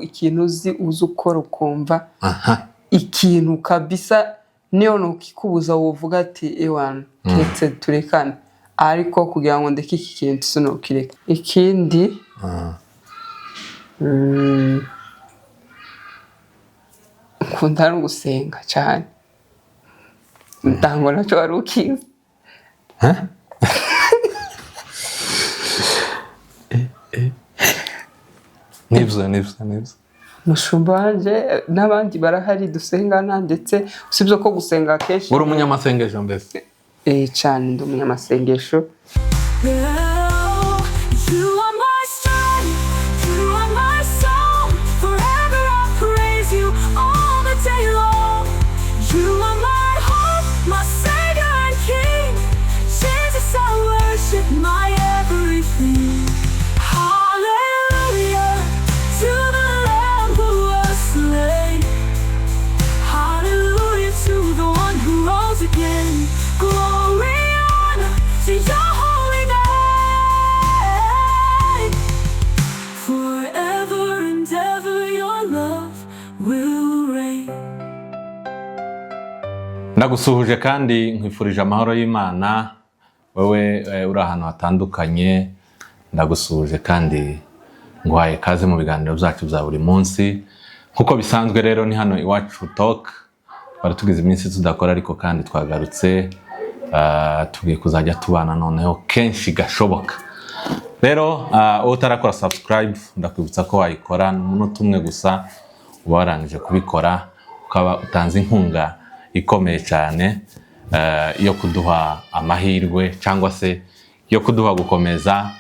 ikintu uzi ukora ukumva ikintu kabisa niyo nukikubuza wovuga ati ewana ketse turekane ariko kugira ngo ndeke iki kintu sinokireka ikindi nkunda no gusenga cyane ndangora cyo arukiza Nibyo mushumba wanje n'abandi barahari dusengana ndetse usibye ko gusenga kenshi uri umunyamasengesho mbese cyane ndi umunyamasengesho Ndagusuhuje kandi nkwifurije amahoro y'Imana wewe uri ahantu hatandukanye ndagusuhuje kandi ngwaye kaze mu biganiro byacu bya buri munsi nkuko bisanzwe rero ni hano iwacu talk baratugize iminsi tudakora ariko kandi twagarutse tugiye kuzajya tubana noneho kenshi gashoboka rero utarakora subscribe ndakwibutsa ko wayikora n'umunota umwe gusa warangije kubikora ukaba utanze inkunga ikomeye cyane yo kuduha amahirwe cyangwa se yo kuduha gukomeza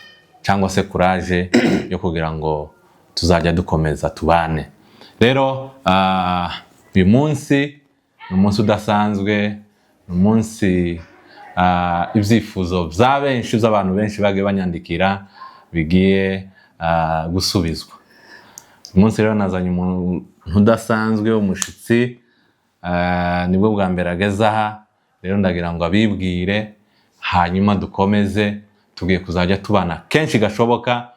cyangwa se courage yo kugira ngo tuzajya dukomeza tubane rero uyu munsi umunsi udasanzwe umunsi ibyifuzo bya benshi z'abantu benshi bagiye banyandikira bigiye gusubizwa umunsi rero nazanye umuntu udasanzwe umushitsi nibwo bwa mbere ageze aha rero ndagira ngo abibwire hanyuma dukomeze tugiye kuzajya tubana kenshi gashoboka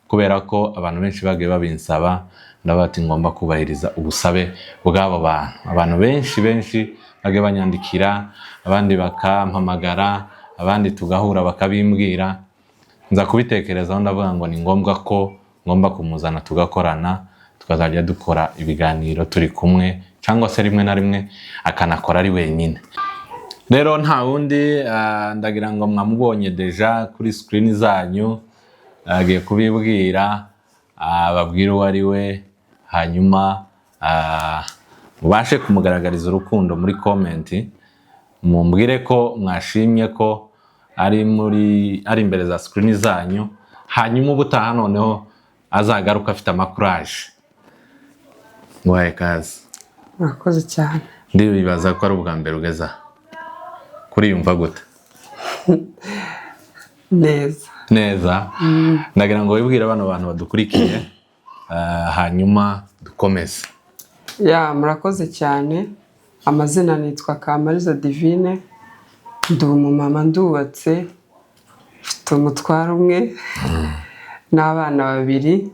kubera ko abantu benshi bagiye babinsaba ndabati ngomba kubahiriza ubusabe bw'abo bantu abantu benshi bagiye banyandikira abandi bakampamagara abandi tugahura bakabimbwira nza kubitekerezaho ndavuga ngo ni ngombwa ko ngomba kumuzana tugakorana tukazajya dukora ibiganiro turi kumwe cyangwa se rimwe na rimwe akanakora ari wenyine rero nta wundi ndagira ngo mwamubonye deja kuri screen zanyu agiye kubibwira babwira uwo ari we hanyuma mubashe kumugaragariza urukundo muri comment mumbwire ko mwashimye ko ari imbere za screen zanyu hanyuma ubutaha noneho azagaruka afite amakuraje ngwaye kazi murakoze cyane ndibibaza ko ari ubwa mbere ugeza kuri yumva gute neza ndagira ngo wibwire abana abantu badukurikiye hanyuma dukomeze murakoze cyane amazina nitwa Kamariza Divine ndi umumama ndubatse mfite umutwaro umwe n'abana babiri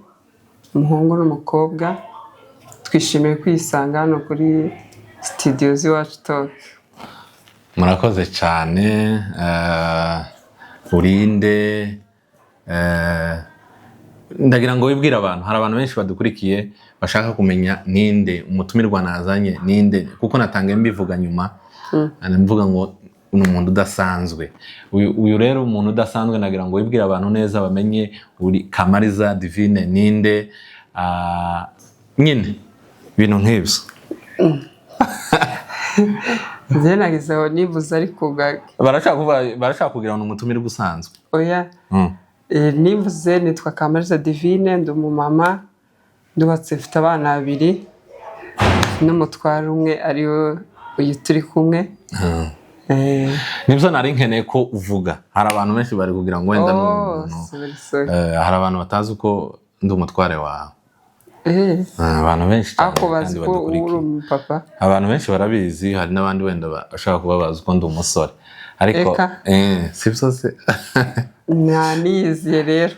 umuhungu n'umukobwa twishimiye kwisanga hano kuri studio z'iwacu talk murakoze cyane urinde ndagira ngo wibwire abantu hari abantu benshi badukurikiye bashaka kumenya ninde umutumirwa nazanye ninde kuko natangiye mbivuga nyuma mvuga ngo ni umuntu udasanzwe uyu rero umuntu udasanzwe nagira ngo wibwire abantu neza bamenye uri Kamariza Divine ninde nyine ibintu nk'ibyo nze nagizeho nibuze ariko barashaka kugira ngo umutumire gusanzwe oya nibuze nitwa Kamariza Divine ndi umumama ndubatse mfite abana babiri n'umutwaro umwe ariwo uyu turi kumwe nibyo nari nkeneye ko uvuga hari abantu benshi bari kugira ngo wenda hari abantu batazi uko ndi umutware wawe abantu benshi kandi badukurikiye abantu benshi barabizi hari n'abandi wenda bashaka kuba bazi uko ndi umusore ariko si byo se naniyiziye rero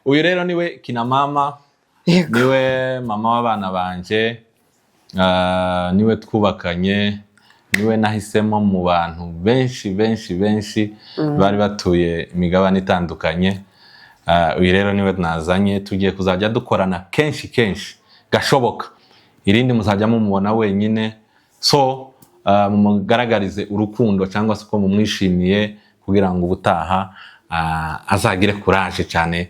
uyu rero niwe kina mama, niwe mama w'abana banje, niwe twubakanye, niwe nahisemo mu bantu benshi bari batuye imigabane itandukanye. Uyu rero niwe nazanye, tugiye kuzajya dukorana kenshi gashoboka. Irindi muzajya mumubona wenyine, so mumugaragarize urukundo cyangwa se ko mumwishimiye, kugira ngo ubutaha azagire courage cyane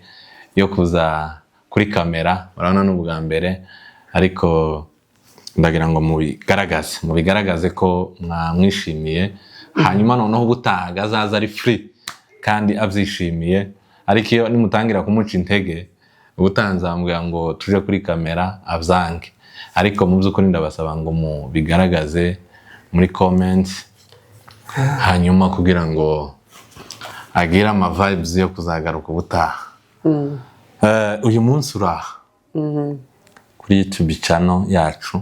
yo kuza kuri kamera. Urabona n'ubwa mbere, ariko ndagira ngo mubigaragaze ko mwamwishimiye, hanyuma noneho ubutaha azaza ari free kandi abyishimiye. Ariko iyo nimutangira kumuca intege, ubutaha nzamubwira ngo tuje kuri kamera abyange. Ariko mu by'ukuri ndabasaba ngo mubigaragaze muri comments, hanyuma kugira ngo agire ama vibes yo kuzagaruka ubutaha. Uyu munsi uraha kuri YouTube channel yacu,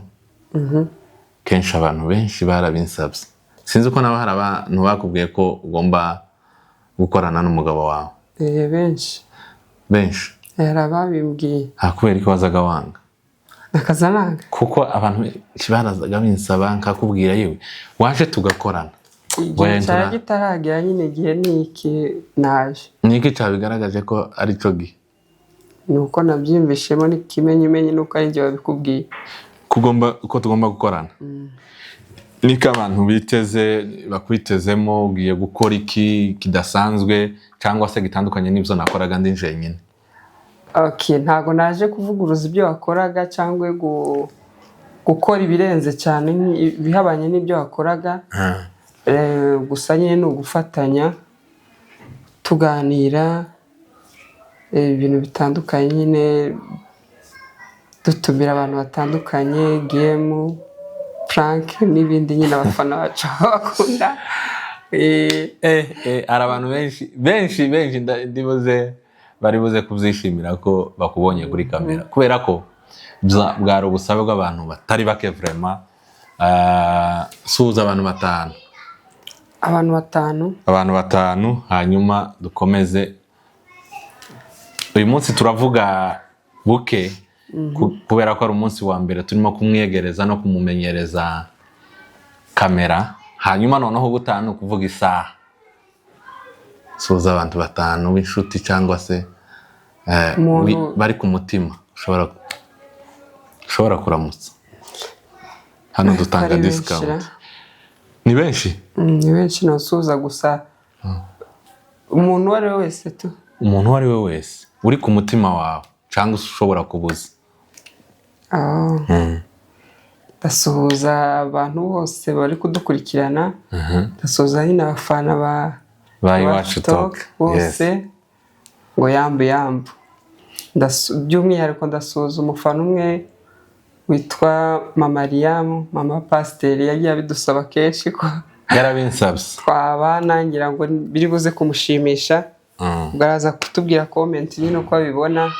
kenshi abantu benshi barabinsabye. Sinzi uko nawe hari abantu bakubwiye ko ugomba gukorana n'umugabo wawe. Benshi yarababimbwiye. Kubera ko wazaga wanga? Nakazananga kuko abantu barazaga binsaba, nkakubwira yewe waje tugakorana. Igihe cyari gitaragera nyine, igihe niki naje. Niki cyabigaragaje ko ari cyo gihe? Nuko nabyimvishemo n'ikimenyimenyi nuko ari njye wabikubwiye ko tugomba gukorana. Niko abantu biteze, bakwitezemo ugiye gukora iki kidasanzwe cyangwa se gitandukanye n'ibyo nakoraga ndi jenyine? Ntago naje kuvuguruza ibyo wakoraga cyangwa gukora ibirenze cyane bihabanye n'ibyo wakoraga. Gusa nyine ni ugufatanya tuganira ibintu bitandukanye, nyine dutumira abantu batandukanye, game, prank n'ibindi nyine abafana bacu bakunda. Ari abantu benshi bari buze kubyishimira ko bakubonye kuri kamera, kubera ko bwari ubusabe bw'abantu batari bake vraiment. Suza abantu batanu, hanyuma dukomeze. Uyu munsi turavuga buke kubera ko ari umunsi wa mbere turimo kumwegereza no kumumenyereza kamera, hanyuma noneho ubutaha kuvuga isaha. Suza abantu batanu b'inshuti cyangwa se bari ku mutima ushobora kuramutsa. Hano dutanga discount. Ni benshi? Ni benshi, nasuza gusa umuntu uwo ari we wese tu. Umuntu uwo ari we wese uri ku mutima wawe cyangwa ushobora kubuza. Ndasuhuza abantu bose bari kudukurikirana. Ndasuhuza nyine abafana ba Iwacu Talk bose, ngo yambu. By'umwihariko ndasuhuza umufana umwe witwa Mama Liam, mama Pasiteri, yagiye abidusaba kenshi ko yarabinsabye twabana, ngira ngo biri buze kumushimisha. Baraza kutubwira comment nyine uko abibona.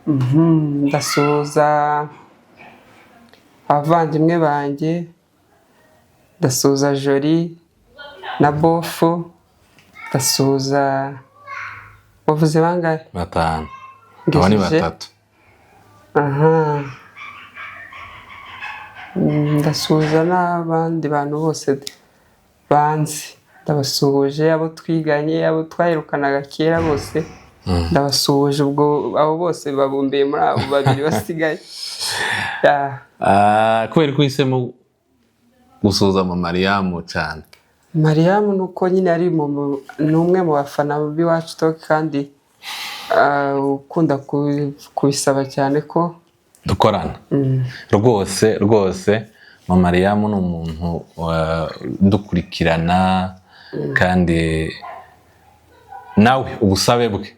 Ndasuhuza abavandimwe banjye, ndasuhuza Jori na Bofu, ndasuhuza bavuze bangahe? 5. Aba ni 3. Ndasuhuza n'abandi bantu bose banzi, ndabasuhuje abo twiganye, abo twahirukanaga kera bose ndabasuhuje. Ubwo abo bose babumbeye muri abo babiri basigaye. Kubera ko uhisemo gusuhuza Mama Liam cyane? Mariam nuko nyine ari umwe mu bafana b'Iwacu Talk, kandi ukunda kubisaba cyane ko dukorana. Rwose Mama Liam ni umuntu dukurikirana, kandi nawe ubusabe bwe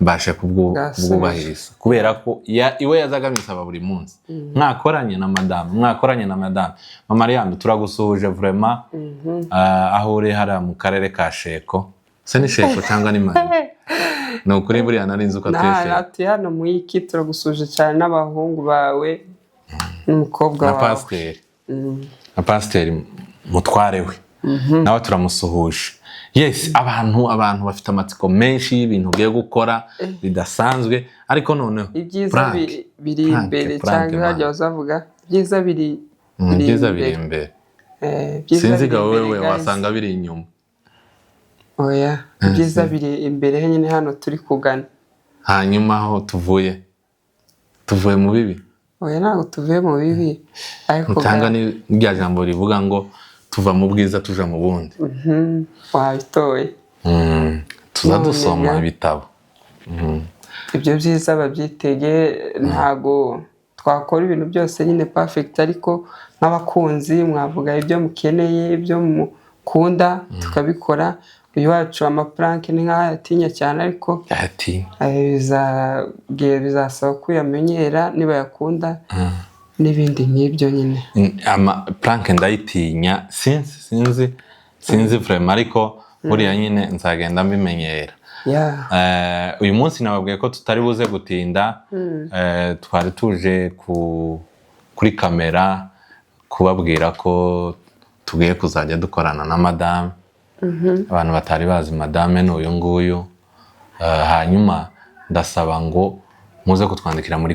mbasha kubwubahiriza, kubera ko iwe yazaga bisaba buri munsi. Mwakoranye na madame Mama Liam, turagusuhuje vraiment. Aho uri hara mu karere ka Sheko. Se ni Sheko cyangwa ni Mali? No ukuri buriya narinzi uko ateshe. Ati hano mu iki turagusuje cyane n'abahungu bawe n'umukobwa wawe. Na Pasiteri mutware we. Nawe turamusuhuje. yes abantu bafite amatsiko menshi y'ibintu ugiye gukora bidasanzwe ariko noneho ibyiza biri imbere cyangwa hajya bazavuga ibyiza biri imbere sinzi ga wewe wasanga biri inyuma oya ibyiza biri imbere nyine hano turi kugana hanyuma aho tuvuye mu bibi oya ntabwo tuvuye mu bibi ariko cyangwa ni rya jambo rivuga ngo tuva mu bwiza tuja mu bundi wabitoye tuza dusoma ibitabo ibyo byiza babyitege ntago twakora ibintu byose nyine perfect ariko nk'abakunzi mwavuga ibyo mukeneye ibyo mukunda tukabikora uyu wacu amaprank ni nk'aho yatinya cyane ariko bizasaba ko uyamenyera niba yakunda n'ibindi nk'ibyo nyine prank ndayitinya sinzi vraiment ariko buriya nyine nzagenda mbimenyera uyu munsi nababwiye ko tutari buze gutinda twari tuje kuri kamera kubabwira ko tugiye kuzajya dukorana na madame abantu batari bazi madame ni uyu nguyu hanyuma ndasaba ngo muze kutwandikira muri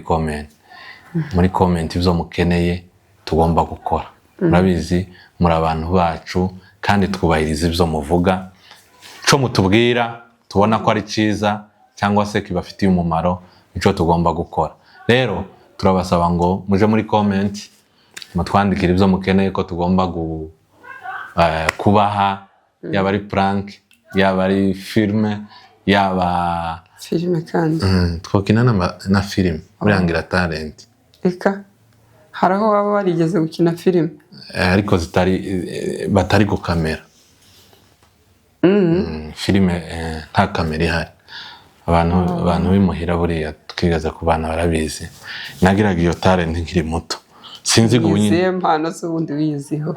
comment ibyo mukeneye tugomba gukora murabizi muri abantu bacu kandi twubahiriza ibyo muvuga cyo mutubwira tubona ko ari cyiza cyangwa se kibafitiye umumaro nicyo tugomba gukora rero turabasaba ngo muje muri comment mutwandikire ibyo mukeneye ko tugomba kubaha yaba ari prank yaba ari filme yaba filme kandi twokina na filme urangira talent eka haraho waba warigeze gukina filme ariko batari ku kamera filme nta kamera ihari abantu bimuhira buriya twigaza ku bana barabizi nagiraga iyo talent nkiri muto sinzi gubunyine impano z'ubundi wiyiziho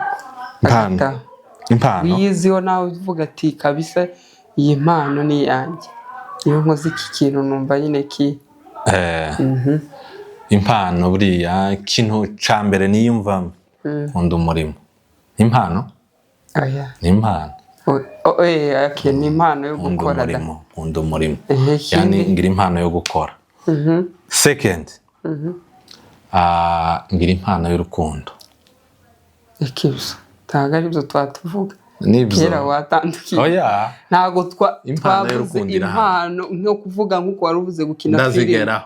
impano wiyiziho nawe uvuga ati kabisa iyi mpano ni yanjye iyo nkoze iki kintu numva nyine impano buriya ikintu ca mbere niyumvamo nkunda umurimo impano ni impano ni impano yo gukora nkunda umurimo yani ngira impano yo gukora second ngira impano y'urukundo ikibuzo ntabwo ari byo twatuvuga nibyo kera watandukiye ntabwo twavuze impano nko kuvuga nk'uko wari uvuze gukina filime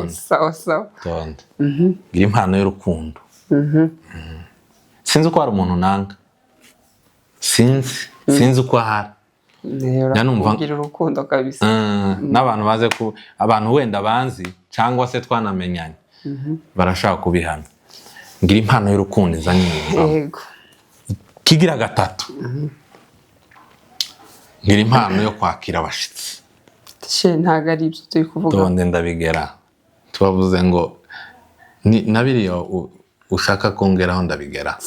sawa ngira impano y'urukundo sinzi uko hari umuntu nanga sinzi uko ahari ngira urukundo kabisa n'abantu baze abantu wenda banzi cyangwa se twanamenyanye barashaka kubihamya ngira impano y'urukundo izanye yego kigira gatatu ngira impano yo kwakira abashitsi ntabwo ari ibyo turi kuvuga donde ndabigera tubavuze ngo nabiriya ushaka kongeraho ndabigera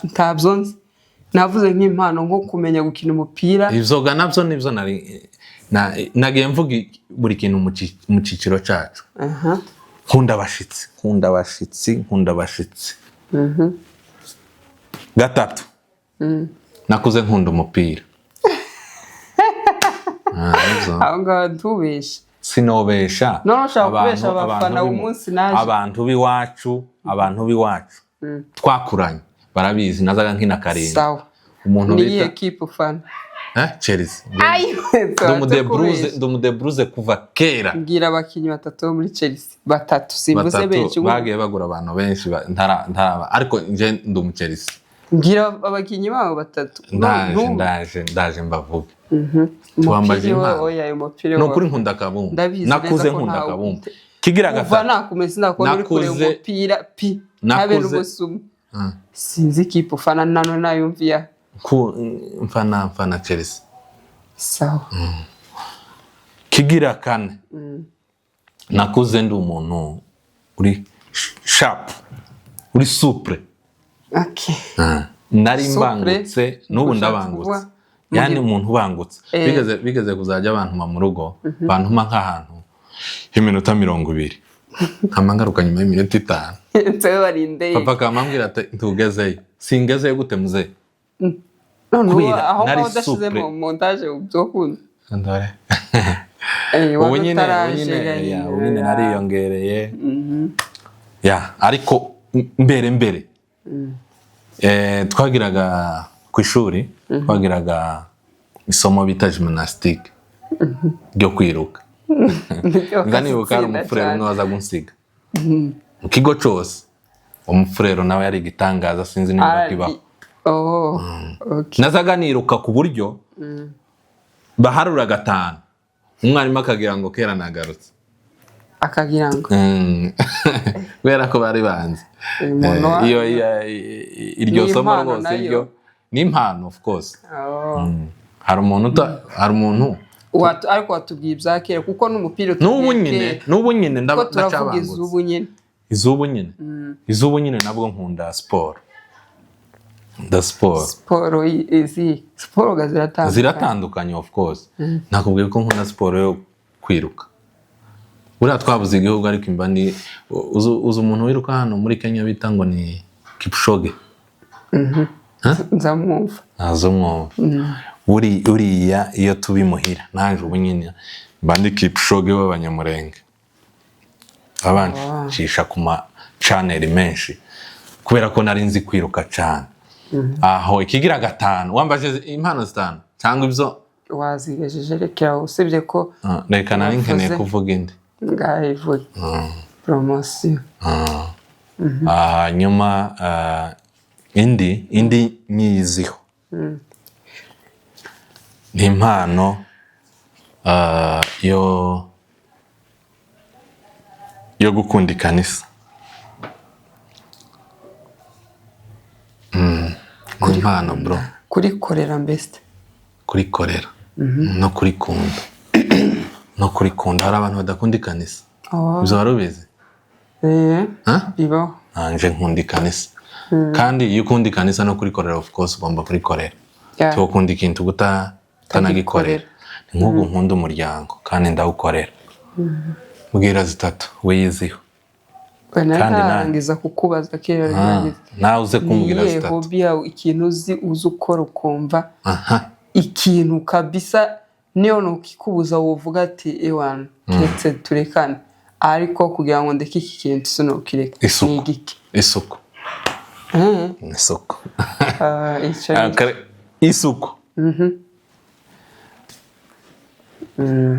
ntabyo nzi navuze nk'impano nko kumenya gukina umupira ibyoga nabyo nibyo nagiye mvuga buri kintu mu cyiciro cyacu nkunda abashitsi gatatu nakuze nkunda umupira aho ngaho ntubeshe sinobesha abantu b'iwacu twakuranye barabizi nazaga nkina karindwi umuntu bita equipe ufana Chelsea ndumudebruze kuva kera ngira abakinyi batatu bo muri Chelsea batatu simbuze benshi bagiye bagura abantu benshi ntaraba ariko nje ndumu Chelsea ngira abakinyi babo batatu ndaje mbavuga twambaje impano no kuri nkunda kabumba nakuze nkunda kabumba kigira gatatu nakumeze nakona uri kure umupira habe n'ubusumu sinzi kipe ufana nano nayumviya mfana Chelsea sawa kigira kane nakuze ndi umuntu uri sharp uri supre nari mbangutse n'ubu ndabangutse yani umuntu ubangutse bigeze kuzajya abantu mu rugo bantuma nk'ahantu iminota 20 nkamangaruka nyuma y'iminota 5 nsewe barinde papa kamambwira ati ntugezeyo singezeyo gute muze kubera aho nari udashizemo supre montage ubyokunda ndore ubu nyine nariyongereye ariko mbere twagiraga ku ishuri twagiraga isomo bita gymnastique ryo kwiruka ndanibuka hari umufurero umwe waza gunsiga mu kigo cyose umufurero nawe yari igitangaza sinzi niba kibaho nazaga niruka ku buryo baharura 5 umwarimu akagira ngo kera nagarutse akagira ngo kubera ko bari banze iyo iryo somo rwose iryo ni impano of course hari umuntu ariko watubwiye ibya kera kuko n'umupira n'ubu nyine ndacabanguza izubu nyine nabwo nkunda siporo siporo ziratandukanye of course nakubwiye ko nkunda siporo yo kwiruka buriya twabuze igihugu ariko imba ni uzi umuntu wiruka hano muri Kenya bita ngo ni Kipchoge nzamwumva uriya iyo tubimuhira naje ubu nyine mba ndi Kipchoge w'abanyamurenge abancisha ku ma channel menshi kubera ko nari nzi kwiruka cyane aho ikigira 5 wambaje impano 5 cyangwa ibyo wazigejeje rekera usibye ko reka nari nkeneye kuvuga indi ngayivuye promotion nyuma indi nyiziho ni impano yo gukunda ikanisa impano bro kurikorera mbese kurikorera no kurikunda hari abantu badakunda ikanisa ibyo wari ubizi bibaho nanje nkunda ikanisa kandi iyo ukunda ikanisa no kurikorera of course ugomba kurikorera cyo ukunda ikintu utanagikorera ni nk'ubu nkunda umuryango kandi ndawukorera mbwira 3 wiyiziho kandi narangiza kukubaza kera nawe uze kumbwira 3 hobby yawe ikintu uzi ukora ukumva ikintu kabisa niyo nukikubuza wovuga ati ewana ketse turekane ariko kugira ngo ndeke iki kintu sinokireka isuku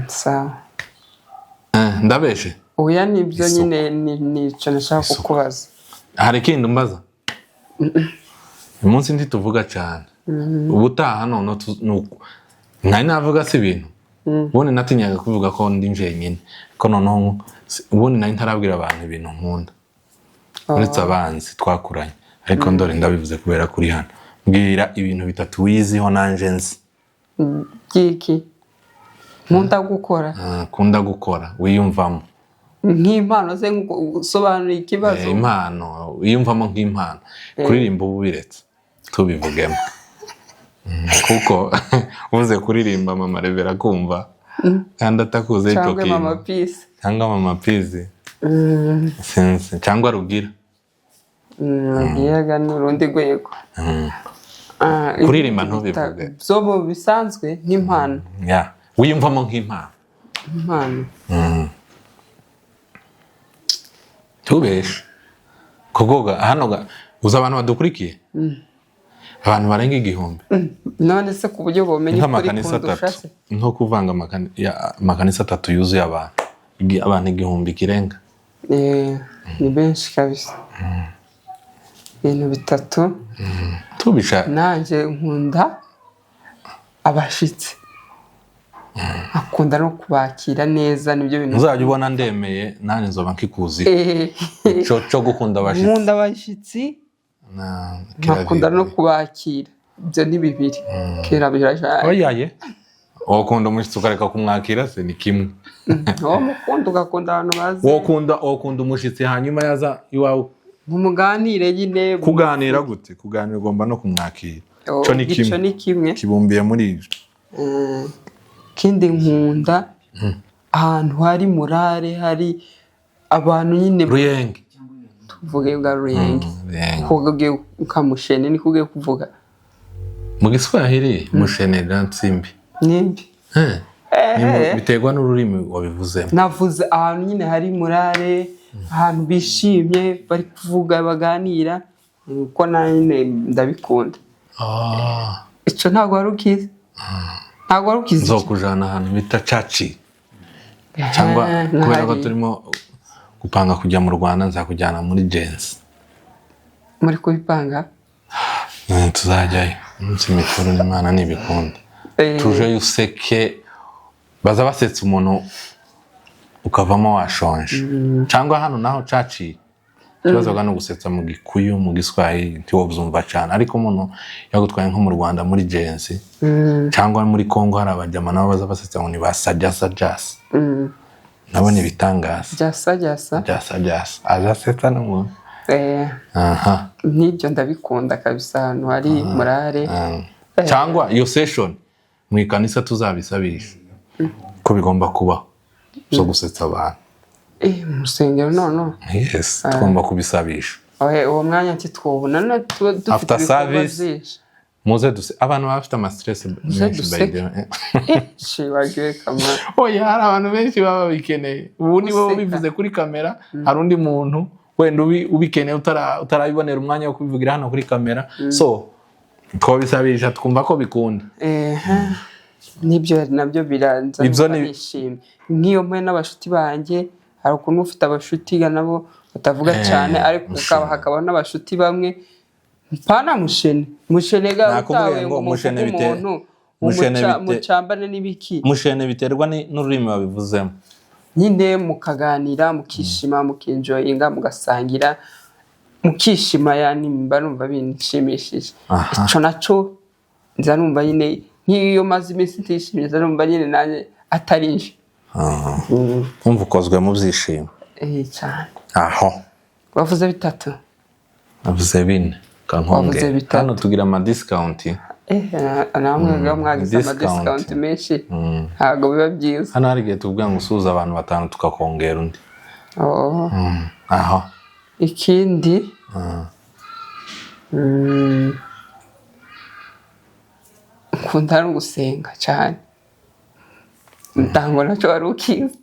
sawa ndabeshe oya nibyo nyine nico nashaka kukubaza hari ikindi mbaza umunsi ndi tuvuga cyane ubutaha none nari navuga si ibintu ubundi natinyaga kuvuga ko ndi njyenyine ko noneho ubundi nari ntarabwira abantu ibintu nkunda uretse abanzi twakuranye ariko ndore ndabivuze kubera kuri hano mbwira ibintu 3 wiziho nanje nzi giki kunda gukora wiyumvamo nk'impano ze gusobanura ikibazo impano wiyumvamo nk'impano kuririmba ubu biretse tubivugemo kuko uvuze kuririmba mama revera kumva kandi atakuze icyo kintu cyangwa mama pizi sense cyangwa rugira n'urundi rwego kuririmba ntubivuge byo bisanzwe nk'impano wiyumvamo nk'impano tubeshe kugoga hano uza abantu badukurikiye abantu barenga 1000 none se ku buryo bomenye kuri kundushase nko kuvanga amakanisa 3 yuzuye abantu 1000 kirenga ni benshi kabisa ibintu 3 tubisha nanje nkunda abashitsi akunda no kubakira neza nibyo bintu uzajya ubona ndemeye nanje nzoba nkikuzi cyo gukunda abashitsi nkunda abashitsi nakunda no kubakira ibyo ni bibiri kera birajanye oyaye wakunda umushitsi ukareka kumwakira se ni kimwe mukunda ugakunda abantu bazi wakunda umushitsi hanyuma yaza iwawe nkumuganire nyine kuganira gute kuganira ugomba no kumwakira cyo ni kimwe kibumbiye muri ibyo kindi nkunda ahantu hari murare hari abantu nyine ruyenge tuvuge bwa ruyenge kuvuge ukamushene ni kuvuge kuvuga mu Giswahili mushenega nsimbi nimbi biterwa n'ururimi wabivuzemo. navuze ahantu nyine hari murare ahantu bishimye bari kuvuga baganira uko nyine ndabikunda. Icyo ntabwo wari ukizi? Ntabwo wari ukizi? Nzokujana ahantu bita caci cyangwa kubera ko turimo gupanga kujya mu Rwanda nzakujyana muri Jensi. Muri kubipanga? Tuzajyayo umunsi mikuru n'Imana nibikunda. Tuje useke baza basetsa umuntu ukavamo washonje. Cyangwa hano naho caci kibazo no gusetsa mu Gikuyu mu Giswahili ntiwo byumva cyane, ariko umuntu yagutwaye nko mu Rwanda muri Jensi cyangwa muri Kongo hari abajyama nabo baza basetsa ngo ni basajasa. Nabone bitangaza. Jasa. Azasetsa n'umuntu. Nibyo ndabikunda kabisa ahantu hari murare. Cyangwa iyo session mu ikanisa tuzabisabisha ko bigomba kuba zo gusetsa abantu. Mu rusengero no. Yes, tugomba kubisabisha. Uwo mwanya twobona dufite service muze abantu bafite ama stress menshi bayide. Shiwagiwe kamera. Oya hari abantu benshi baba bikeneye. Ubu ni bo bivuze kuri kamera, hari undi muntu wenda ubikeneye utarabibonera umwanya wo kubivugira hano kuri kamera. So twabisabisha twumva ko bikunda. Nibyo nabyo biranza nishimye. Nkiyo mwe n'abashuti banjye hari ukuntu ufite abashuti nabo batavuga cyane, ariko hakaba n'abashuti bamwe mpana mushenega utawe ngo mushene bite mucambane n'ibiki. Mushene biterwa n'ururimi babivuzemo. Nyine mukaganira mukishima mukinjoyinga mugasangira mukishima, yani mba numva binshimishije. Ico naco nza numva nyine nk'iyo maze iminsi ntishimye nza numva nyine nanye atari nje. Umva ukozwe mu byishimo. Cyane. Aho wavuze bitatu? Wavuze bine kankonge. Hano tugira ama discount. Namwe mwagize ama discount menshi ntabwo biba byiza. Hano hari igihe tuvuga ngo usuza abantu 5 tukakongera undi. Aho ikindi nkunda no gusenga cyane. Ndango nacyo wari ukizi?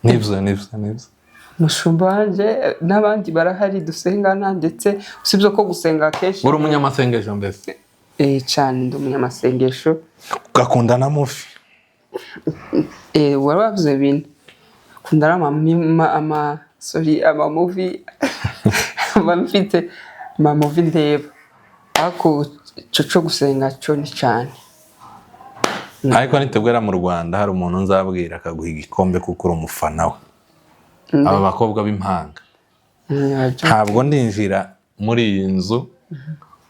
Nibyo. Mushumba wanje n'abandi barahari dusengana, ndetse usibye ko gusenga kenshi. Uri umunyamasengesho mbese? Cyane ndi umunyamasengesho. Gakunda na mufi? Wari wavuze bine. Kunda ama movie mfite ama movie ndeba, ariko cyo gusenga cyo ni cyane. Ariko nitebwera mu Rwanda hari umuntu nzabwira akaguha igikombe kuko uri umufana we. Aba bakobwa b'impanga. Ntabwo ndinjira muri iyi nzu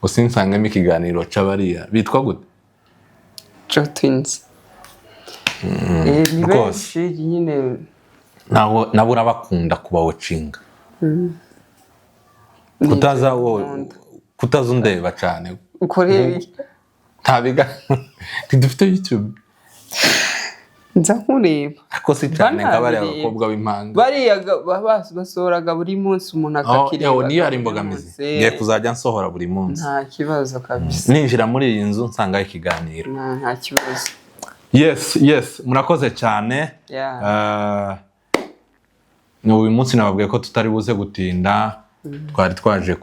usinsangamo ikiganiro c'abariya bitwa gute? Twins. Ni benshi nyine nabura bakunda kuba watching. Kutazundeba cyane. Ukore tabiga dufite YouTube. Nza kureba. Ako si cyane kabari abakobwa b'impanga. Bariya basohoraga buri munsi umuntu akakireba. Niyo ari imbogamizi. Ngiye kuzajya nsohora buri munsi. Nta kibazo kabisa. Ninjira muri iyi nzu nsanga ikiganiro. Nta kibazo. Yes, murakoze cyane. Uyu munsi nababwiye ko tutari buze gutinda. Twari twaje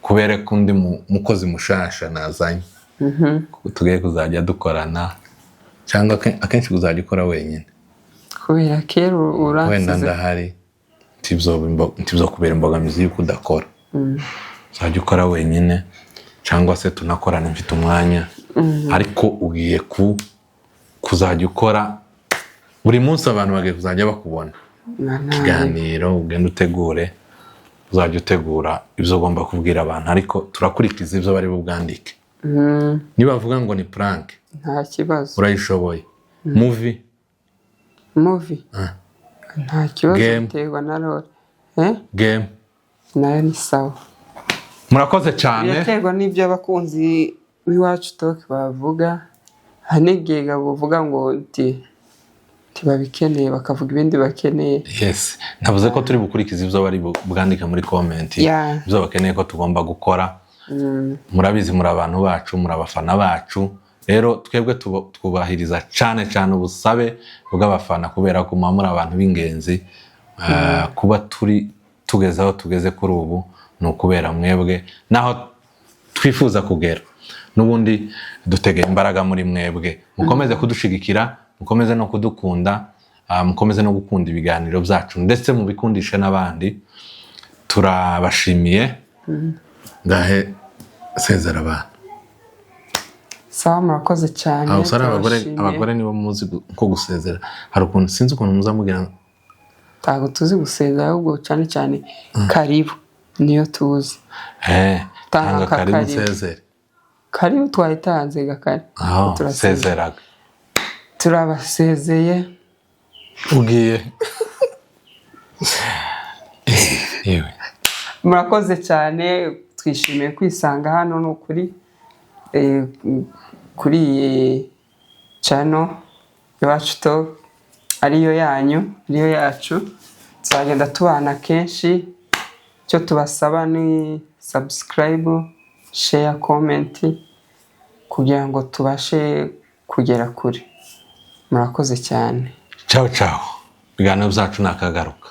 kubereka undi mukozi mushasha nazanye. Tugiye kuzajya dukorana cyangwa akenshi kuzajya ukora wenyine. Kubera kera uransize. Wenda ndahari ntibyo kubera imbogamizi y'uko udakora. Uzajya ukora wenyine cyangwa se tunakorana mfite umwanya. Ariko ugiye kuzajya ukora buri munsi, abantu bagiye kuzajya bakubona. Ikiganiro ugenda utegure, uzajya utegura ibyo ugomba kubwira abantu, ariko turakurikiza ibyo bari bubwandike. Niba bavuga ngo ni prank, nta kibazo, urayishoboye. Movie nta kibazo biterwa na role. Game nayo ni sawa. Murakoze cyane. Biterwa n'ibyo abakunzi b'iwacu talk bavuga. Hanegega bavuga ngo ntibabikeneye bakavuga ibindi bakeneye. Yes, navuze ko turi bukurikiza ibyo bari bwandike muri comment, ibyo bakeneye ko tugomba gukora. Murabizi muri abantu bacu, muri abafana bacu, rero twebwe twubahiriza cyane ubusabe bw'abafana kubera ko muri abantu b'ingenzi. Kuba tugeze aho tugeze kuri ubu ni ukubera mwebwe, naho twifuza kugera n'ubundi dutegeye imbaraga muri mwebwe. Mukomeze kudushigikira, mukomeze no kudukunda, mukomeze no gukunda ibiganiro byacu ndetse mubikundishe n'abandi. Turabashimiye. Ngahe sezera abantu. Sawa, murakoze cyane. Usara abagore nibo muzi ko gusezera. Hari ukuntu sinzi ukuntu muzamugira. Tago tuzi gusezera, ahubwo cyane karibu niyo tuzi. Tanga karibu sezera. Karibu twayitanze gakari. Turasezeraga. Turabasezeye. Ugiye. Yewe. Murakoze cyane, twishimiye kwisanga hano no kuri channel yacu Talk, ariyo yanyu, ariyo yacu. Tuzagenda tubana kenshi. Cyo tubasaba ni subscribe, share, comment kugira ngo tubashe kugera kure. Murakoze cyane. Ciao. Ibiganiro byacu nakagaruka.